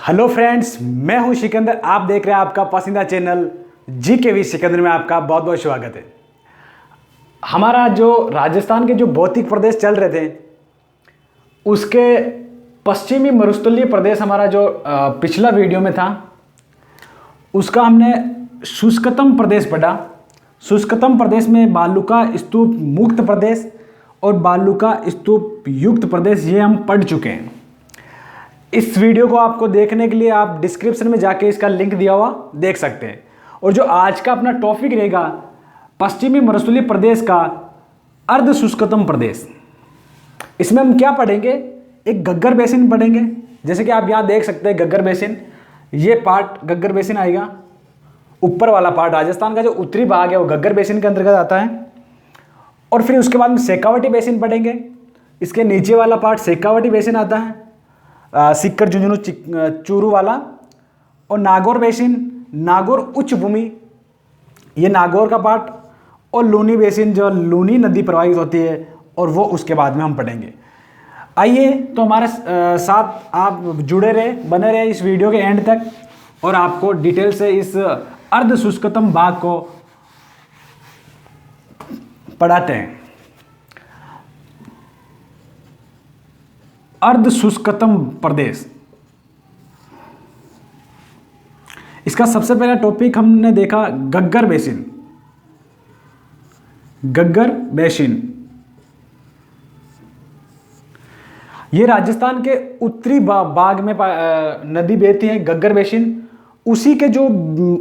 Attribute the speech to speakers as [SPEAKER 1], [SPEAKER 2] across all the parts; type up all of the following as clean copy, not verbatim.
[SPEAKER 1] Hello friends, मैं हूं सिकंदर। आप देख रहे हैं आपका पसंदीदा चैनल GKV सिकंदर में आपका बहुत बहुत स्वागत है। हमारा जो राजस्थान के जो भौतिक प्रदेश चल रहे थे उसके पश्चिमी मरुस्थलीय प्रदेश हमारा जो पिछला वीडियो में था उसका हमने शुष्कतम प्रदेश पढ़ा। शुष्कतम प्रदेश में बालुका स्तूप मुक्त प्रदेश और बालुका स्तूप युक्त प्रदेश ये हम पढ़ चुके हैं। इस वीडियो को आपको देखने के लिए आप डिस्क्रिप्शन में जाके इसका लिंक दिया हुआ देख सकते हैं। और जो आज का अपना टॉपिक रहेगा पश्चिमी मरुस्थलीय प्रदेश का अर्ध शुष्कतम प्रदेश। इसमें हम क्या पढ़ेंगे, एक गग्गर बेसिन पढ़ेंगे। जैसे कि आप यहाँ देख सकते हैं गग्गर बेसिन, ये पार्ट गग्गर बेसिन आएगा। ऊपर वाला पार्ट राजस्थान का जो उत्तरी भाग है वो गग्गर बेसिन के अंतर्गत आता है। और फिर उसके बाद में शेखावटी बेसिन पढ़ेंगे। इसके नीचे वाला पार्ट शेखावटी बेसिन आता है, सीकर झुंझुनू चूरू वाला। और नागौर बेसिन, नागौर उच्च भूमि, ये नागौर का पार्ट। और लूनी बेसिन जो लूनी नदी प्रवाहित होती है और वो उसके बाद में हम पढ़ेंगे। आइए तो हमारे साथ आप जुड़े रहे, बने रहे इस वीडियो के एंड तक और आपको डिटेल से इस अर्ध शुष्कतम भाग को पढ़ाते हैं। अर्ध शुष्कतम प्रदेश, इसका सबसे पहला टॉपिक हमने देखा गग्गर बेसिन। गग्गर बेसिन ये राजस्थान के उत्तरी भाग में नदी बहती है गग्गर बेसिन। उसी के जो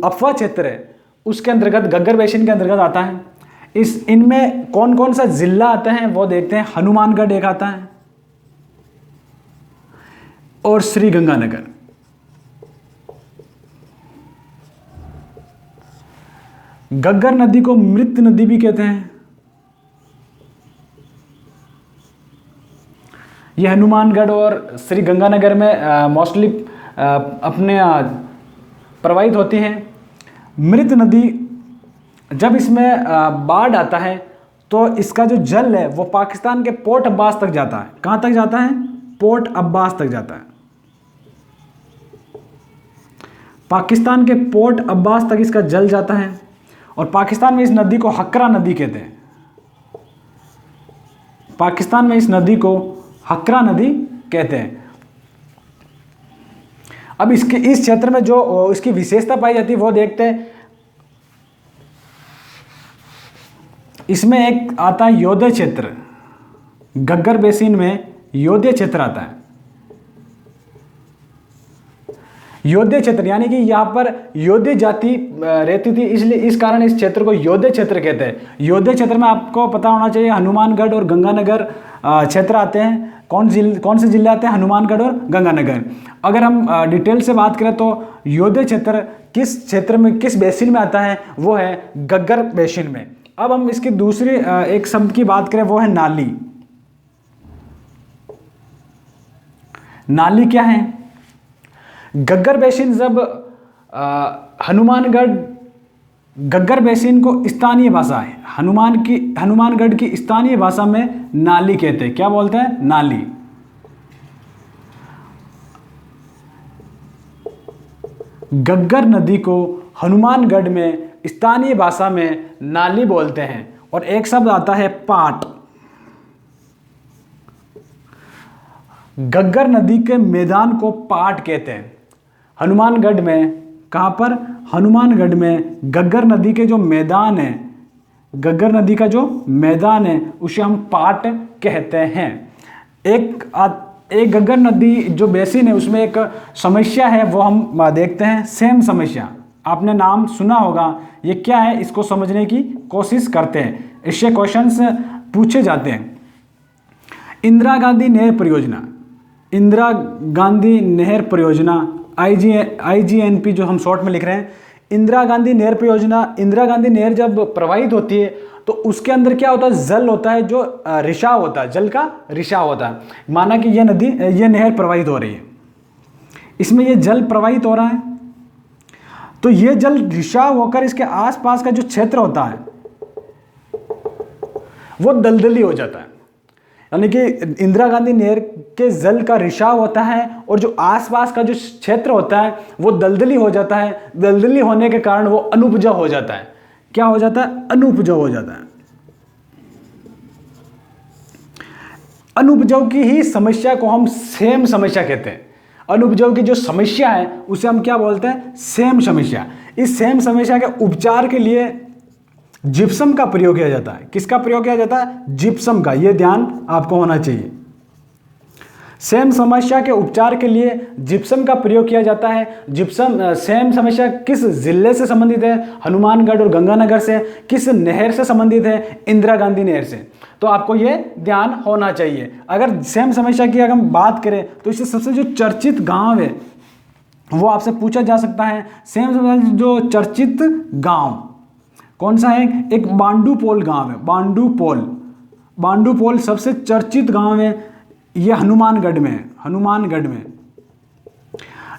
[SPEAKER 1] अफवा क्षेत्र है उसके अंतर्गत गग्गर बेसिन के अंतर्गत आता है। इनमें कौन कौन सा जिला आता है वो देखते हैं। हनुमानगढ़ एक आता है और श्रीगंगानगर। गग्गर नदी को मृत नदी भी कहते हैं। ये हनुमानगढ़ और श्रीगंगानगर में मोस्टली अपने प्रवाहित होती हैं। मृत नदी जब इसमें बाढ़ आता है तो इसका जो जल है वो पाकिस्तान के पोर्ट अब्बास तक जाता है। कहाँ तक जाता है? पोर्ट अब्बास तक जाता है। पाकिस्तान के पोर्ट अब्बास तक इसका जल जाता है। और पाकिस्तान में इस नदी को हकरा नदी कहते हैं। पाकिस्तान में इस नदी को हकरा नदी कहते हैं। अब इस क्षेत्र में जो इसकी विशेषता पाई जाती है वो देखते हैं। इसमें एक आता है योध्य क्षेत्र। गग्गर बेसिन में योध्य क्षेत्र आता है। योध्य क्षेत्र यानी कि यहाँ पर योध्य जाति रहती थी, इसलिए इस कारण इस क्षेत्र को योध्य क्षेत्र कहते हैं। योध्य क्षेत्र में आपको पता होना चाहिए हनुमानगढ़ और गंगानगर क्षेत्र आते हैं। कौन से जिले आते हैं? हनुमानगढ़ और गंगानगर। अगर हम डिटेल से बात करें तो योध्य क्षेत्र किस क्षेत्र में, किस बेसिन में आता है? वो है गग्गर बेसिन में। अब हम इसकी दूसरी एक शब्द की बात करें, वो है नाली। नाली क्या है? गग्गर बेसिन जब हनुमानगढ़ गग्गर बेसिन को स्थानीय भाषा है, हनुमानगढ़ की स्थानीय भाषा में नाली कहते हैं। क्या बोलते हैं? नाली। गग्गर नदी को हनुमानगढ़ में स्थानीय भाषा में नाली बोलते हैं। और एक शब्द आता है पाट। गग्गर नदी के मैदान को पाट कहते हैं। हनुमानगढ़ में, कहाँ पर? हनुमानगढ़ में गग्गर नदी के जो मैदान है, गग्गर नदी का जो मैदान है उसे हम पाट कहते हैं। एक गग्गर नदी जो बेसिन है उसमें एक समस्या है, वो हम देखते हैं। सेम समस्या, आपने नाम सुना होगा। ये क्या है इसको समझने की कोशिश करते हैं। इससे क्वेश्चंस पूछे जाते हैं। इंदिरा गांधी नहर परियोजना, इंदिरा गांधी नहर परियोजना IGNP जो हम शॉर्ट में लिख रहे हैं। इंदिरा गांधी नहर परियोजना, इंदिरा गांधी नहर जब प्रवाहित होती है तो उसके अंदर क्या होता है? जल होता है जो रिसाव होता है, जल का रिसाव होता है। माना कि ये नहर प्रवाहित हो रही है, इसमें ये जल प्रवाहित हो रहा है तो ये जल रिसाव होकर इसके आसपास का जो क्षेत्र होता है वो दलदली हो जाता है। यानी कि इंदिरा गांधी नहर के जल का रिसाव होता है और जो आसपास का जो क्षेत्र होता है वो दलदली हो जाता है। दलदली होने के कारण वो अनुपजाऊ हो जाता है। क्या हो जाता है? अनुपजाऊ हो जाता है। अनुपजाऊ की ही समस्या को हम सेम समस्या कहते हैं। अनुपजाऊ की जो समस्या है उसे हम क्या बोलते हैं? सेम समस्या। इस सेम समस्या के उपचार के लिए जिप्सम का प्रयोग किया जाता है। किसका प्रयोग किया जाता है? जिप्सम का। यह ध्यान आपको होना चाहिए। सेम समस्या के उपचार के लिए जिप्सम का प्रयोग किया जाता है। जिप्सम सेम समस्या किस जिले से संबंधित है? हनुमानगढ़ और गंगानगर से। किस नहर से संबंधित है? इंदिरा गांधी नहर से। तो आपको यह ध्यान होना चाहिए। अगर सेम समस्या की अगर हम बात करें तो इससे सबसे जो चर्चित गांव है वो आपसे पूछा जा सकता है। सेम समस्या जो चर्चित गांव कौन सा है? एक बांडूपोल गांव है। बांडूपोल सबसे चर्चित गांव है। यह हनुमानगढ़ में है। हनुमानगढ़ में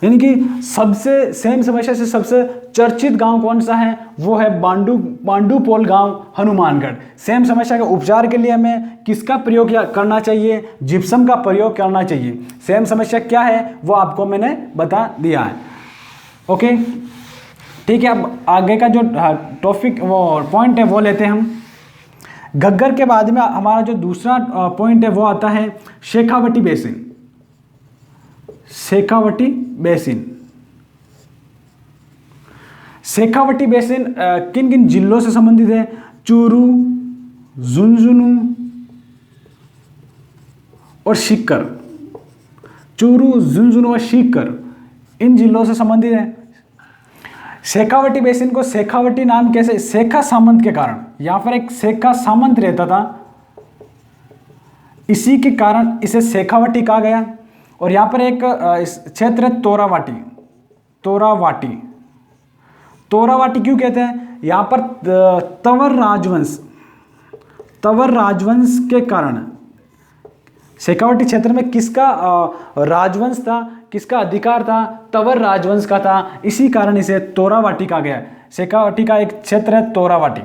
[SPEAKER 1] यानी कि सबसे सेम समस्या से सबसे चर्चित गांव कौन सा है? वो है बांडूपोल गांव, हनुमानगढ़। सेम समस्या के उपचार के लिए हमें किसका प्रयोग करना चाहिए? जिप्सम का प्रयोग करना चाहिए। सेम समस्या क्या है वो आपको मैंने बता दिया है। ओके, ठीक है। अब आगे का जो टॉपिक वो पॉइंट है वो लेते हैं हम। घग्गर के बाद में हमारा जो दूसरा पॉइंट है वो आता है Shekhawati basin. Shekhawati basin. Shekhawati basin किन किन जिलों से संबंधित है? चूरू, झुंझुनू और सीकर। चूरू, झुंझुनू और सीकर इन जिलों से संबंधित है। शेखावटी बेसिन को शेखावटी नाम कैसे? शेखा सामंत के कारण। यहां पर एक शेखा सामंत रहता था, इसी के कारण इसे शेखावटी कहा गया। और यहां पर एक क्षेत्र है तोरावाटी। तोरावाटी क्यों कहते हैं? यहां पर तवर राजवंश के कारण शेखावटी क्षेत्र में किसका राजवंश था? किसका अधिकार था? तवर राजवंश का था। इसी कारण इसे तोरावाटी कहा गया। शेखावटी का एक क्षेत्र है तोरावाटी।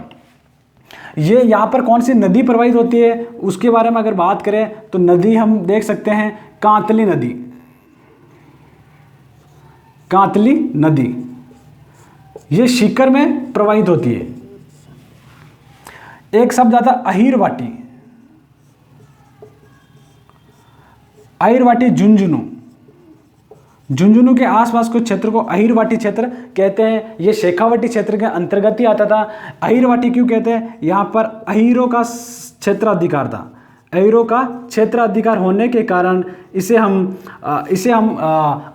[SPEAKER 1] ये यहाँ पर कौन सी नदी प्रवाहित होती है उसके बारे में अगर बात करें तो नदी हम देख सकते हैं कांतली नदी। कांतली नदी ये सीकर में प्रवाहित होती है। एक शब्द आता है अहिरवाटी। अहिरवाटी झुंझुनू के आसपास के क्षेत्र को अहिरवाटी क्षेत्र कहते हैं। यह शेखावटी क्षेत्र के अंतर्गत ही आता था। अहिरवाटी क्यों कहते हैं? यहां पर अहिरों का क्षेत्राधिकार था। अहिरों का क्षेत्राधिकार होने के कारण इसे हम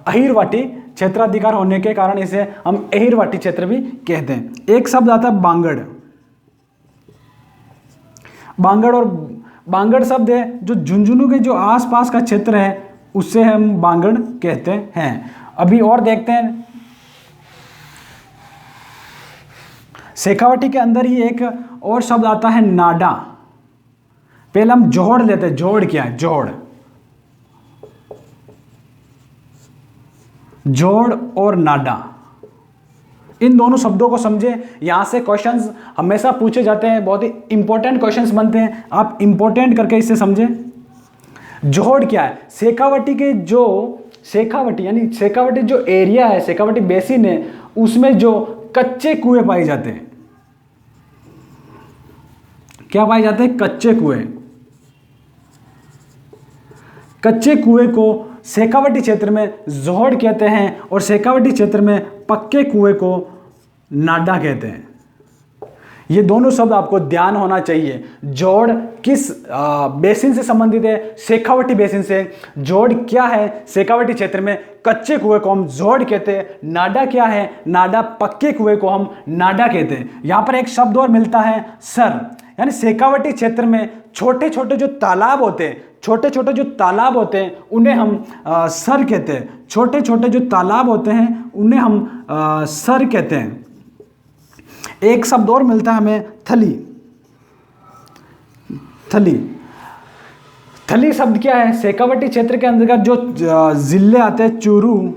[SPEAKER 1] अहिरवाटी क्षेत्राधिकार होने के कारण इसे हम अहिरवाटी क्षेत्र भी कहते हैं। एक शब्द आता है बांगड़। बांगड़ शब्द है जो झुंझुनू के जो आसपास का क्षेत्र है उससे हम बांगड़ कहते हैं। अभी और देखते हैं। शेखावटी के अंदर ही एक और शब्द आता है नाडा। पहले हम जोड़ लेते हैं। जोड़ क्या है? जोड़ और नाडा, इन दोनों शब्दों को समझे। यहां से क्वेश्चंस हमेशा पूछे जाते हैं, बहुत ही इंपॉर्टेंट क्वेश्चंस बनते हैं। आप इंपॉर्टेंट करके इसे समझें। जोड़ क्या है? शेखावटी यानी शेखावटी जो एरिया है, शेखावटी बेसिन है, उसमें जो कच्चे कुएं पाए जाते हैं। क्या पाए जाते हैं? कच्चे कुएं। कच्चे कुएं को शेखावटी क्षेत्र में जोड़ कहते हैं और शेखावटी क्षेत्र में पक्के कुएं को नाडा कहते हैं। ये दोनों शब्द आपको ध्यान होना चाहिए। जोड़ किस बेसिन से संबंधित है? शेखावटी बेसिन से। जोड़ क्या है? शेखावटी क्षेत्र में कच्चे कुएं को हम जोड़ कहते हैं। नाडा क्या है? नाडा पक्के कुएं को हम नाडा कहते हैं। यहां पर एक शब्द और मिलता है सर। यानी शेखावटी क्षेत्र में छोटे छोटे जो तालाब होते हैं उन्हें हम सर कहते हैं। छोटे छोटे जो तालाब होते हैं उन्हें हम सर कहते हैं। एक शब्द और मिलता है हमें थली शब्द क्या है? शेखावटी क्षेत्र के अंतर्गत जो जिले आते हैं, चूरू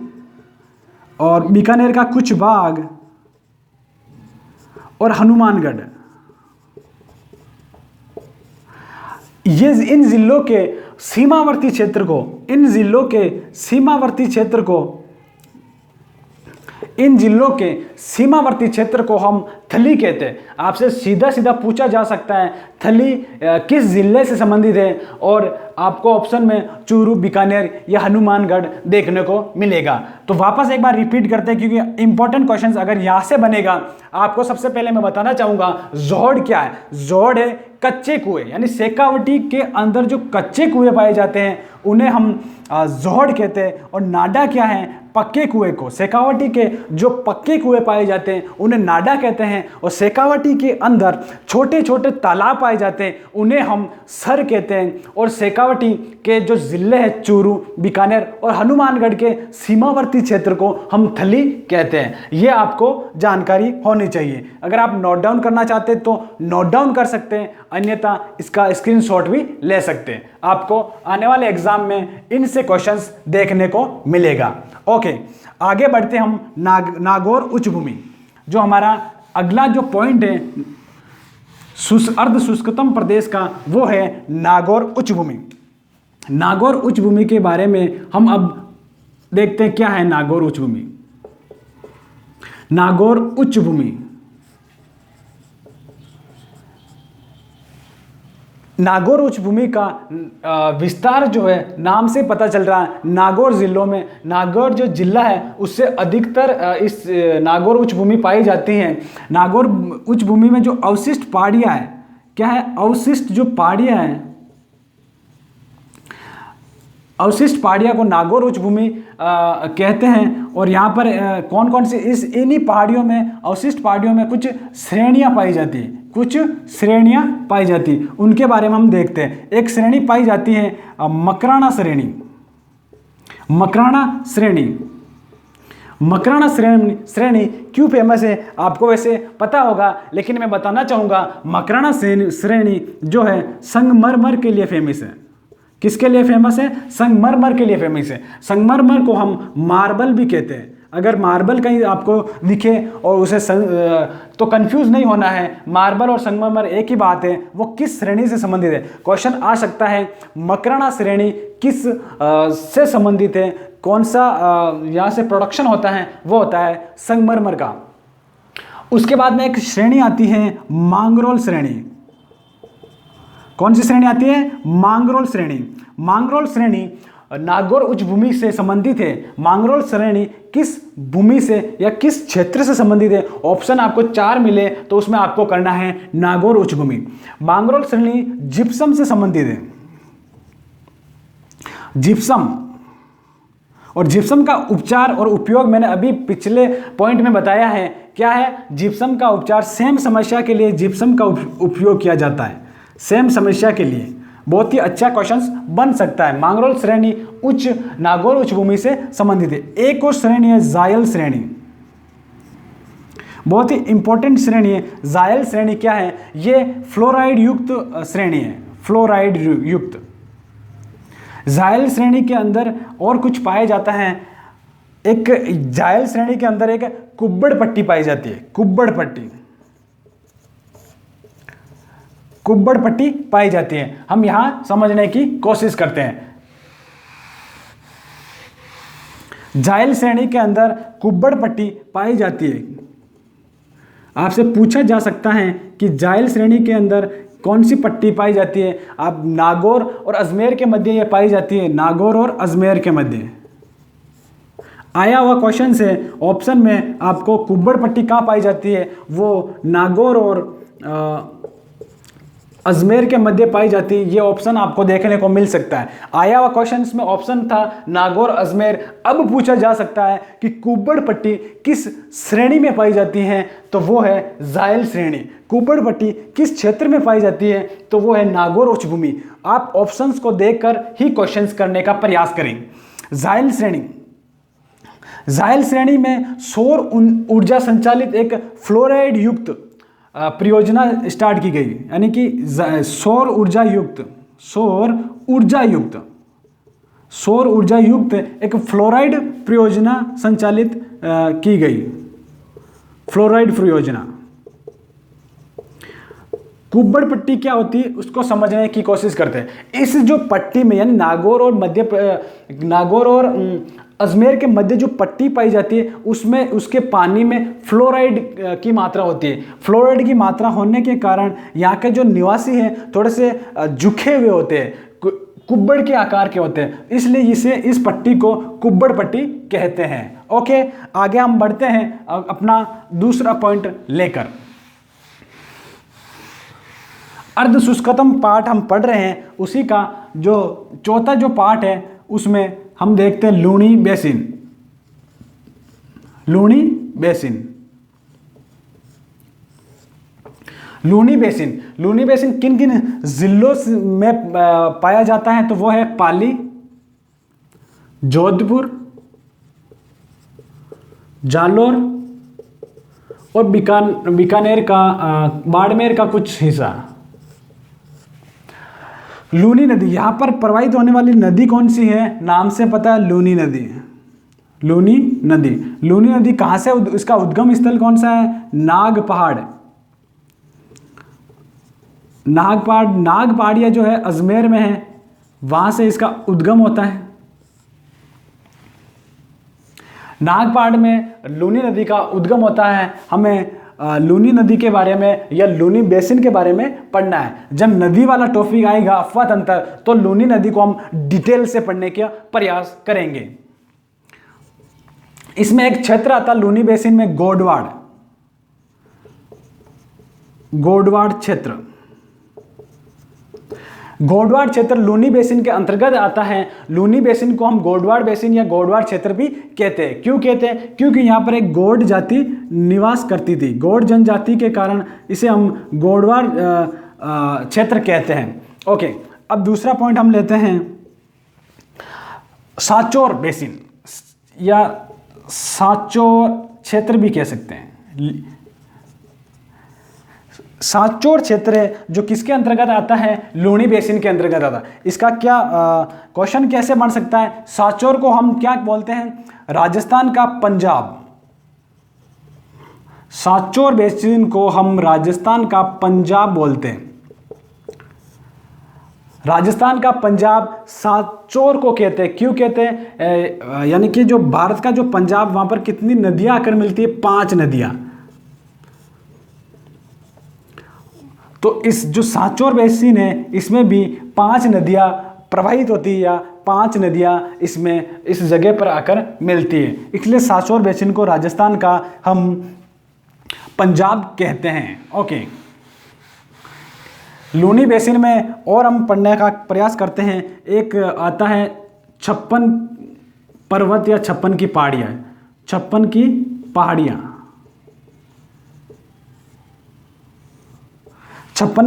[SPEAKER 1] और बीकानेर का कुछ भाग और हनुमानगढ़, ये इन जिलों के सीमावर्ती क्षेत्र को, इन जिलों के सीमावर्ती क्षेत्र को, इन जिलों के सीमावर्ती क्षेत्र को हम थली कहते हैं। आपसे सीधा सीधा पूछा जा सकता है थली किस जिले से संबंधित है, और आपको ऑप्शन में चूरू, बीकानेर या हनुमानगढ़ देखने को मिलेगा। तो वापस एक बार रिपीट करते हैं, क्योंकि इंपॉर्टेंट क्वेश्चंस अगर यहाँ से बनेगा, आपको सबसे पहले मैं बताना चाहूँगा जोहड़ क्या है। जोहड़ है कच्चे कुएं, यानी शेखावटी के अंदर जो कच्चे कुएं पाए जाते हैं उन्हें हम जोहड़ कहते हैं। और नाडा क्या है, पक्के कुएं को, शेखावटी के जो पक्के कुएं पाए जाते हैं उन्हें नाडा कहते हैं। और शेखावटी के अंदर छोटे छोटे तालाब पाए जाते हैं उन्हें हम सर कहते हैं। और शेखावटी के जो जिले हैं चूरू, बीकानेर और हनुमानगढ़ के सीमावर्ती क्षेत्र को हम थली कहते हैं। ये आपको जानकारी होनी चाहिए। अगर आप नोट डाउन करना चाहते हैं तो नोट डाउन कर सकते हैं, अन्यथा इसका स्क्रीनशॉट भी ले सकते हैं। आपको आने वाले एग्जाम में इनसे क्वेश्चंस देखने को मिलेगा। ओके, आगे बढ़ते हम नागौर उच्च भूमि। जो हमारा अगला जो पॉइंट है अर्ध शुष्कतम प्रदेश का, वो है नागौर उच्च भूमि। नागौर उच्च भूमि के बारे में हम अब देखते हैं क्या है नागौर उच्च भूमि। नागौर उच्च भूमि, नागौर उच्च भूमि का विस्तार जो है नाम से पता चल रहा है, नागौर जिलों में, नागौर जो जिला है उससे अधिकतर इस नागौर उच्च भूमि पाई जाती हैं। नागौर उच्च भूमि में जो अवशिष्ट पहाड़ियाँ हैं, क्या है, अवशिष्ट जो पहाड़ियाँ हैं, अवशिष्ट पहाड़ियाँ को नागौर उच्च भूमि कहते हैं। और यहाँ पर कौन कौन सी इन्हीं पहाड़ियों में, अवशिष्ट पहाड़ियों में कुछ श्रेणियाँ पाई जाती हैं, कुछ श्रेणियाँ पाई जाती हैं, उनके बारे में हम देखते हैं। एक श्रेणी पाई जाती है मकराना श्रेणी। मकराना श्रेणी, मकराना श्रेणी क्यों फेमस है आपको वैसे पता होगा, लेकिन मैं बताना चाहूँगा मकराना श्रेणी जो है संगमरमर के लिए फेमस है। किसके लिए फेमस है, संगमरमर के लिए फेमस है। संगमरमर को हम मार्बल भी कहते हैं। अगर मार्बल कहीं आपको दिखे और उसे तो कंफ्यूज नहीं होना है, मार्बल और संगमरमर एक ही बात है। वो किस श्रेणी से संबंधित है, क्वेश्चन आ सकता है। मकराना श्रेणी किस से संबंधित है, कौन सा यहाँ से प्रोडक्शन होता है, वो होता है संगमरमर का। उसके बाद में एक श्रेणी आती है मांगरोल श्रेणी। कौन सी श्रेणी आती है, मांगरोल श्रेणी। मांगरोल श्रेणी नागौर उच्च भूमि से संबंधित है। मांगरोल श्रेणी किस भूमि से या किस क्षेत्र से संबंधित है, ऑप्शन आपको 4 मिले तो उसमें आपको करना है नागौर उच्च भूमि। मांगरोल श्रेणी जिप्सम से संबंधित है। जिप्सम, और जिप्सम का उपचार और उपयोग मैंने अभी पिछले पॉइंट में बताया है। क्या है, जिप्सम का उपचार, सेम समस्या के लिए जिप्सम का उपयोग किया जाता है, सेम समस्या के लिए। बहुत ही अच्छा क्वेश्चंस बन सकता है। मांगरोल श्रेणी नागौर उच्च भूमि से संबंधित है। एक और श्रेणी है जायल श्रेणी, बहुत ही इंपॉर्टेंट श्रेणी है। जायल श्रेणी क्या है, ये फ्लोराइड युक्त श्रेणी है, फ्लोराइड युक्त। जायल श्रेणी के अंदर और कुछ पाया जाता है। एक जायल श्रेणी के अंदर एक कुब्बड़ पट्टी पाई जाती है, कुब्बड़ पट्टी, कुब्बड़ पट्टी पाई जाती है। हम यहां समझने की कोशिश करते हैं। जायल श्रेणी के अंदर कुब्बड़ पट्टी पाई जाती है। आपसे पूछा जा सकता है कि जायल श्रेणी के अंदर कौन सी पट्टी पाई जाती है। आप नागौर और अजमेर के मध्य ये पाई जाती है, नागौर और अजमेर के मध्य आया हुआ क्वेश्चन से ऑप्शन में आपको कुब्बड़ पट्टी कहाँ पाई जाती है, वो नागौर और अजमेर के मध्य पाई जाती है। ये ऑप्शन आपको देखने को मिल सकता है। आया हुआ क्वेश्चन में ऑप्शन था नागौर अजमेर। अब पूछा जा सकता है कि कुब्बड़ पट्टी किस श्रेणी में पाई जाती है, तो वो है जायल श्रेणी। कुब्बड़ पट्टी किस क्षेत्र में पाई जाती है, तो वो है नागौर उच्च भूमि। आप ऑप्शंस को देखकर ही क्वेश्चंस करने का प्रयास करें। जायल श्रेणी, जायल श्रेणी में सौर ऊर्जा संचालित एक फ्लोराइड युक्त परियोजना स्टार्ट की गई, यानी कि सौर ऊर्जा युक्त एक फ्लोराइड परियोजना संचालित की गई, फ्लोराइड परियोजना। कुब्बड़ पट्टी क्या होती है उसको समझने की कोशिश करते हैं। इस जो पट्टी में यानी नागौर और अजमेर के मध्य जो पट्टी पाई जाती है उसमें उसके पानी में फ्लोराइड की मात्रा होती है। फ्लोराइड की मात्रा होने के कारण यहाँ के जो निवासी हैं थोड़े से झुके हुए होते हैं, कुब्बड़ के आकार के होते हैं, इसलिए इस पट्टी को कुब्बड़ पट्टी कहते हैं। ओके, आगे हम बढ़ते हैं अपना दूसरा पॉइंट लेकर। अर्ध शुष्कतम पार्ट हम पढ़ रहे हैं, उसी का जो चौथा जो पार्ट है उसमें हम देखते हैं लूनी बेसिन। लूनी बेसिन किन किन जिलों में पाया जाता है? तो वो है पाली, जोधपुर, जालोर और बीकानेर का बाड़मेर का कुछ हिस्सा। लूनी नदी, यहां पर प्रवाहित होने वाली नदी कौन सी है? नाम से पता है, लूनी नदी कहां से, इसका उद्गम स्थल कौन सा है? नाग पहाड़िया जो है अजमेर में है, वहां से इसका उद्गम होता है। नाग पहाड़ में लूनी नदी का उद्गम होता है। हमें लूनी नदी के बारे में या लूनी बेसिन के बारे में पढ़ना है। जब नदी वाला टॉपिक आएगा अफवाह तंत्र, तो लूनी नदी को हम डिटेल से पढ़ने का प्रयास करेंगे। इसमें एक क्षेत्र आता है लूनी बेसिन में, गोडवाड़ क्षेत्र लूनी बेसिन के अंतर्गत आता है। लूनी बेसिन को हम गोडवाड़ बेसिन या गोडवाड़ क्षेत्र भी कहते हैं। क्यों कहते हैं? क्योंकि यहाँ पर एक गोड जाति निवास करती थी। गोड जनजाति के कारण इसे हम गोडवाड़ क्षेत्र कहते हैं। ओके, अब दूसरा पॉइंट हम लेते हैं सांचौर बेसिन या सांचौर क्षेत्र भी कह सकते हैं। सांचौर क्षेत्र है जो किसके अंतर्गत आता है? लूनी बेसिन के अंतर्गत आता है। इसका क्या क्वेश्चन कैसे बन सकता है? सांचौर को हम क्या बोलते हैं? राजस्थान का पंजाब। सांचौर बेसिन को हम राजस्थान का पंजाब बोलते हैं। राजस्थान का पंजाब सांचौर को कहते हैं। क्यों कहते हैं? यानी कि जो भारत का जो पंजाब, वहां पर कितनी नदियां आकर मिलती है? 5 नदियां। तो इस जो सांचौर बेसिन है इसमें भी 5 नदियां प्रवाहित होती है या 5 नदियां इसमें इस जगह पर आकर मिलती है। इसलिए सांचौर बेसिन को राजस्थान का हम पंजाब कहते हैं। ओके, लूनी बेसिन में और हम पढ़ने का प्रयास करते हैं। एक आता है 56 पर्वत या 56 की पहाड़ियाँ। 56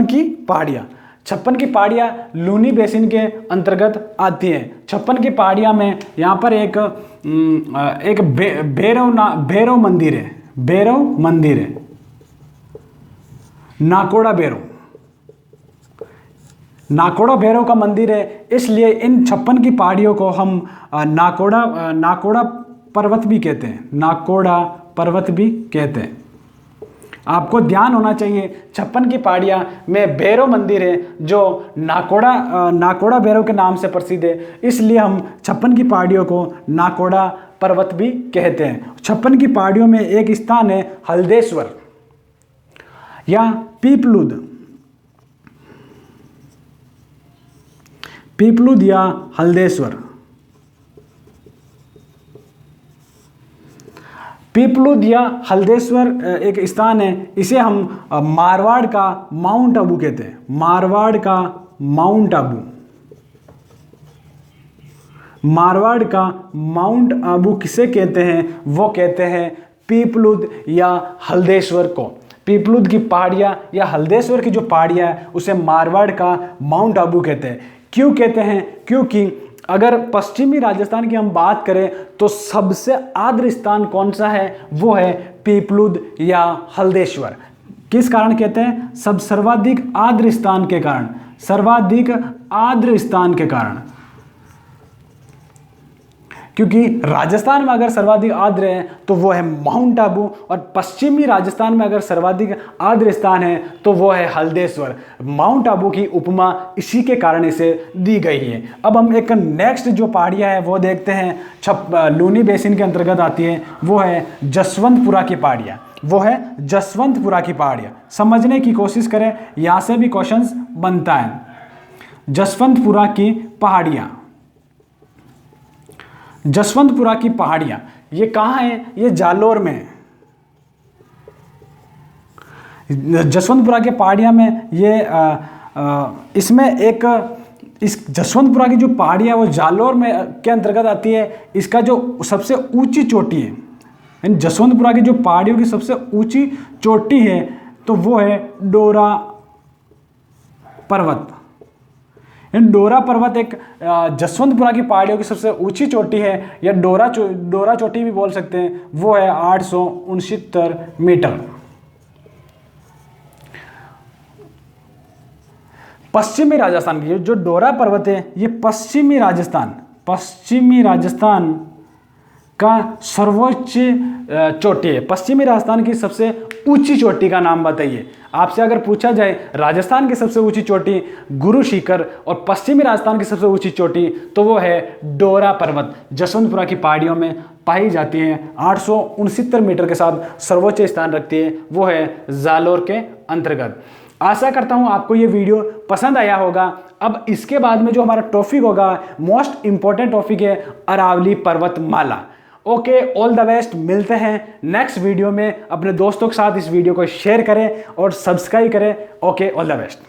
[SPEAKER 1] की पहाड़ियाँ, 56 की पहाड़ियाँ लूनी बेसिन के अंतर्गत आती हैं। 56 की पहाड़ियाँ में यहाँ पर एक भैरव मंदिर है, नाकोड़ा भैरव का मंदिर है। इसलिए इन 56 की पहाड़ियों को हम नाकोड़ा पर्वत भी कहते हैं। आपको ध्यान होना चाहिए, 56 की पहाड़ियाँ में भैरव मंदिर है जो नाकोड़ा भैरव के नाम से प्रसिद्ध है। इसलिए हम 56 की पहाड़ियों को नाकोड़ा पर्वत भी कहते हैं। 56 की पहाड़ियों में एक स्थान है हल्देश्वर या पीपलुद या हल्देश्वर। पीपलुद या हल्देश्वर एक स्थान है। इसे हम मारवाड़ का माउंट आबू कहते हैं। मारवाड़ का माउंट आबू किसे कहते हैं? वो कहते हैं पीपलुद या हल्देश्वर को। पीपलुद की पहाड़ियाँ या हल्देश्वर की जो पहाड़ियाँ है उसे मारवाड़ का माउंट आबू कहते हैं। क्यों कहते हैं? क्योंकि अगर पश्चिमी राजस्थान की हम बात करें तो सबसे आर्द्र स्थान कौन सा है? वो है पीपलुद या हल्देश्वर। किस कारण कहते हैं? सर्वाधिक आर्द्र स्थान के कारण। क्योंकि राजस्थान में अगर सर्वाधिक आर्द्र है तो वो है माउंट आबू, और पश्चिमी राजस्थान में अगर सर्वाधिक आर्द्र स्थान है तो वो है हल्देश्वर। माउंट आबू की उपमा इसी के कारण इसे दी गई है। अब हम एक नेक्स्ट जो पहाड़ियाँ है वो देखते हैं, लूनी बेसिन के अंतर्गत आती है, वो है जसवंतपुरा की पहाड़ियाँ। वो है जसवंतपुरा की पहाड़ियाँ। समझने की कोशिश करें, यहाँ से भी क्वेश्चंस बनता है। जसवंतपुरा की पहाड़ियाँ, जसवंतपुरा की पहाड़ियाँ ये कहाँ है? ये जालोर में है। जसवंतपुरा के पहाड़ियाँ में ये इसमें एक इस जसवंतपुरा की जो पहाड़ियाँ वो जालोर में के अंतर्गत आती है। इसका जो सबसे ऊंची चोटी है, यानी जसवंतपुरा की जो पहाड़ियों की सबसे ऊंची चोटी है तो वो है डोरा पर्वत। डोरा पर्वत एक जसवंतपुरा की पहाड़ियों की सबसे ऊंची चोटी है, या डोरा चोटी भी बोल सकते हैं। वो है 869 मीटर। पश्चिमी राजस्थान की जो डोरा पर्वत है ये पश्चिमी राजस्थान का सर्वोच्च चोटी है। पश्चिमी राजस्थान की सबसे ऊंची चोटी का नाम बताइए। आपसे अगर पूछा जाए राजस्थान की सबसे ऊंची चोटी गुरु शिखर और पश्चिमी राजस्थान की सबसे ऊंची चोटी तो वो है डोरा पर्वत, जसवंतपुरा की पहाड़ियों में पाई जाती है। 869 मीटर के साथ सर्वोच्च स्थान रखती है, वो है जालोर के अंतर्गत। आशा करता हूं आपको ये वीडियो पसंद आया होगा। अब इसके बाद में जो हमारा टॉपिक होगा, मोस्ट इंपॉर्टेंट टॉपिक है अरावली पर्वतमाला। Okay, all the best. मिलते हैं नेक्स्ट वीडियो में। अपने दोस्तों के साथ इस वीडियो को शेयर करें और सब्सक्राइब करें। Okay, all the best.